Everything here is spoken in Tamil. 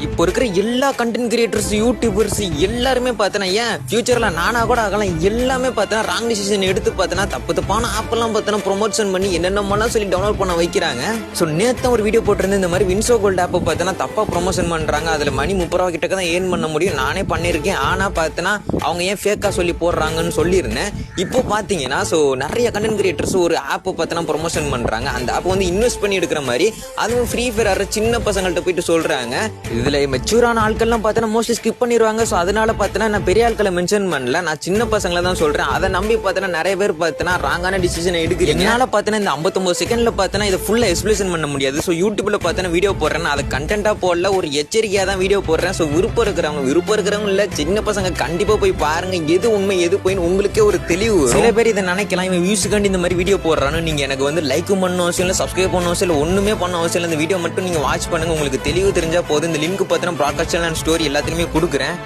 இப்போ இருக்கிற எல்லா கண்டென்ட் கிரியேட்டர்ஸ் யூடியூபர்ஸ் எல்லாருமே பார்த்தனா ஏன் ஃபியூச்சர்ல நானா கூட ஆகலாம் எல்லாமே பார்த்தனா ராங் டிசிஷன் எடுத்து பார்த்தனா தப்பான ஆப்பெல்லாம் பார்த்தனா ப்ரொமோஷன் பண்ணி என்னென்னமெல்லாம் சொல்லி டவுன்லோட் பண்ண வைக்கிறாங்க. ஸோ நேற்று ஒரு வீடியோ போட்டிருந்து இந்த மாதிரி வின்சோ கோல்ட் ஆப்பை பார்த்தனா தப்பா ப்ரொமோஷன் பண்றாங்க. அதுல மணி 30 ரூபா கிட்ட தான் ஏர்ன் பண்ண முடியும், நானே பண்ணியிருக்கேன். ஆனா பார்த்தனா அவங்க ஏன் ஃபேக்கா சொல்லி போடுறாங்கன்னு சொல்லியிருந்தேன். இப்போ பார்த்தீங்கன்னா ஸோ நிறைய கண்டென்ட் கிரியேட்டர்ஸ் ஒரு ஆப்பை பார்த்தனா ப்ரொமோஷன் பண்றாங்க. அந்த ஆப்பை வந்து இன்வெஸ்ட் பண்ணி எடுக்கிற மாதிரி அதுவும் ஃப்ரீ ஃபயர் ஆடுற சின்ன பசங்கள்ட்ட போயிட்டு சொல்றாங்க. இதுல மெச்சூரான ஆட்கள்லாம் பார்த்தா மோஸ்ட்லி ஸ்கிப் பண்ணிடுவாங்க. ஸோ அதனால பார்த்தனா நான் பெரிய ஆட்களை மென்ஷன் பண்ணல, நான் சின்ன பசங்களை தான் சொல்றேன். அதை நம்பி பார்த்தனா நிறைய பேர் பார்த்தனா ராங்கான டிசிஷன் எடுக்கிறீங்க. என்னால பார்த்தனா இந்த 59 செகண்ட்ல பார்த்தனா இதை ஃபுல்லா எக்ஸ்பிளேஷன் பண்ண முடியாது. ஸோ யூடியூப்ல பார்த்தனா வீடியோ போடுறேன், அதை கண்டென்ட்டா போடல, ஒரு எச்சரிக்கையா தான் வீடியோ போடுறேன். ஸோ விருப்பம் இருக்கிறவங்க இல்ல சின்ன பசங்க கண்டிப்பா போய் பாருங்க, எது உண்மை எது போய் உங்களுக்கே ஒரு தெளிவு. சில பேர் இதை நினைக்கலாம் இவன் வியூஸுக்காண்டி இந்த மாதிரி வீடியோ போடுறான்னு. நீங்க எனக்கு வந்து லைக்கும் பண்ண அவசியம் இல்லை, சப்ஸ்கிரைப் பண்ண அவசியம் இல்லை, ஒண்ணுமே பண்ண அவசியம் இல்லை. இந்த வீடியோ மட்டும் நீங்க வாட்ச் பண்ணுங்க, உங்களுக்கு தெளிவு தெரிஞ்சா போதும். இந்த லிங்க் பார்த்தா ப்ராட்காஸ்ட் அண்ட் ஸ்டோரி எல்லாத்தையுமே கொடுக்குறேன்.